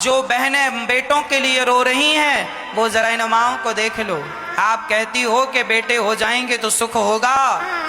जो बहनें बेटों के लिए रो रही हैं वो जरा इन माओं को देख लो। आप कहती हो कि बेटे हो जाएंगे तो सुख होगा।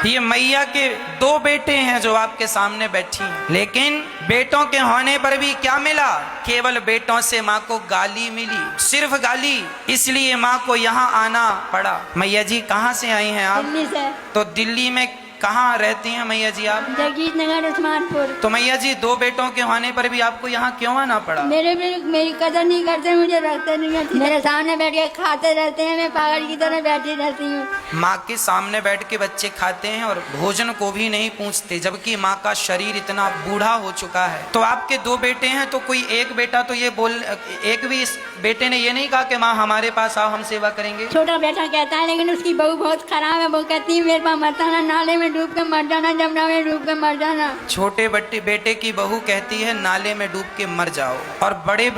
ये मैया के 2 बेटे हैं जो आपके सामने बैठी हैं, लेकिन बेटों के होने पर भी क्या मिला? केवल बेटों से माँ को गाली मिली, सिर्फ गाली। इसलिए माँ को यहाँ आना पड़ा। मैया जी कहाँ से आई हैं आप? दिल्ली से। तो दिल्ली में कहाँ रहती हैं मैया जी आप? जगजीत नगर उस्मानपुर। तो मैया जी 2 बेटों के होने पर भी आपको यहाँ क्यों आना पड़ा? मेरी कदर नहीं करते, मुझे रखते नहीं है। मेरे सामने बैठ के खाते रहते हैं, मैं पागल की तरह बैठी रहती हूँ। माँ के सामने बैठ के बच्चे खाते हैं और भोजन को भी नहीं पूछते, जबकि माँ का शरीर इतना बूढ़ा हो चुका है। तो आपके 2 बेटे हैं, तो कोई एक बेटा तो ये बोल, एक भी इस बेटे ने ये नहीं कहा कि माँ हमारे पास आओ हम सेवा करेंगे? छोटा बेटा कहता है, लेकिन उसकी बहू बहुत खराब है। वो कहती है मेरे पास मत आना, नाले में डूब के मर जाना, जमुना में डूब के मर जाना। छोटे बेटे की बहू कहती है नाले में डूब के मर जाओ, और बड़े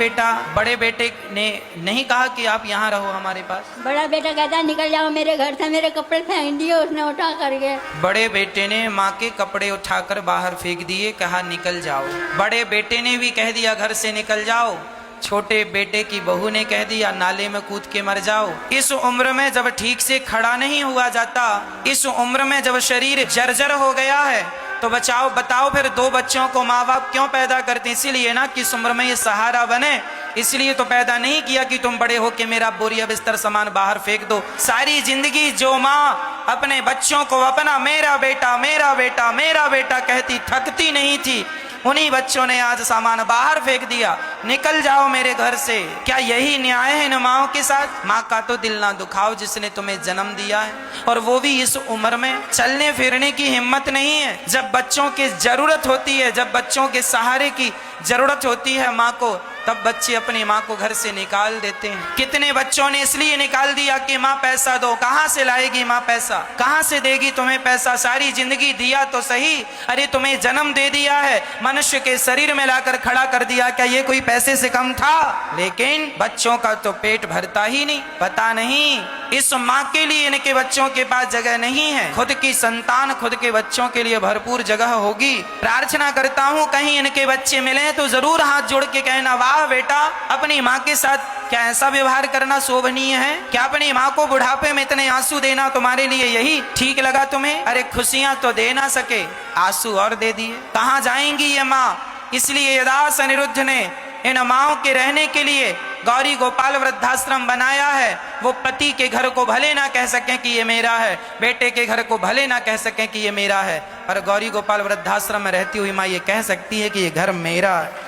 बेटे ने नहीं कहा कि आप यहाँ रहो हमारे पास? बड़ा बेटा कहता है निकल जाओ मेरे घर से, मेरे कपड़े फेंक दिए उसने उठा करके। बड़े बेटे ने माँ के कपड़े उठाकर बाहर फेंक दिए, कहा निकल जाओ। बड़े बेटे ने भी कह दिया घर से निकल जाओ। छोटे बेटे की बहू ने कह दिया नाले में कूद के मर जाओ। इस उम्र में जब ठीक से खड़ा नहीं हुआ जाता, इस उम्र में जब शरीर जर्जर हो गया है, तो बताओ फिर 2 बच्चों को माँ बाप क्यों पैदा करते? इसीलिए ना कि इस उम्र में ये सहारा बने। इसलिए तो पैदा नहीं किया कि तुम बड़े हो के मेरा बोरिया बिस्तर सामान बाहर फेंक दो। सारी जिंदगी जो माँ अपने बच्चों को अपना मेरा बेटा मेरा बेटा मेरा बेटा कहती थकती नहीं थी, उन्हीं बच्चों ने आज सामान बाहर फेंक दिया, निकल जाओ मेरे घर से। क्या यही न्याय है इन माओं के साथ? माँ का तो दिल ना दुखाओ जिसने तुम्हें जन्म दिया है, और वो भी इस उम्र में चलने फिरने की हिम्मत नहीं है। जब बच्चों की जरूरत होती है, जब बच्चों के सहारे की जरूरत होती है माँ को, तब बच्चे अपनी माँ को घर से निकाल देते हैं। कितने बच्चों ने इसलिए निकाल दिया कि माँ पैसा दो। कहाँ से लाएगी माँ पैसा? कहाँ से देगी तुम्हें पैसा? सारी जिंदगी दिया तो सही, अरे तुम्हें जन्म दे दिया है, मनुष्य के शरीर में लाकर खड़ा कर दिया, क्या ये कोई पैसे से कम था? लेकिन बच्चों का तो पेट भरता ही नहीं। पता नहीं इस माँ के लिए इनके बच्चों के पास जगह नहीं है। खुद की संतान खुद के बच्चों के लिए भरपूर जगह होगी। प्रार्थना करता हूँ कहीं इनके बच्चे मिले तो जरूर हाथ जोड़ के कहना वाह बेटा, अपनी माँ के साथ क्या ऐसा व्यवहार करना शोभनीय है? क्या अपनी माँ को बुढ़ापे में इतने आंसू देना तुम्हारे लिए यही ठीक लगा तुम्हें? अरे खुशियां तो दे ना सके, आंसू और दे दिए। कहाँ जाएंगी ये माँ? इसलिए यदास अनिरुद्ध ने इन माओं के रहने के लिए गौरी गोपाल वृद्धाश्रम बनाया है। वो पति के घर को भले ना कह सकें कि ये मेरा है, बेटे के घर को भले ना कह सकें कि ये मेरा है, पर गौरी गोपाल वृद्धाश्रम में रहती हुई माँ ये कह सकती है कि ये घर मेरा है।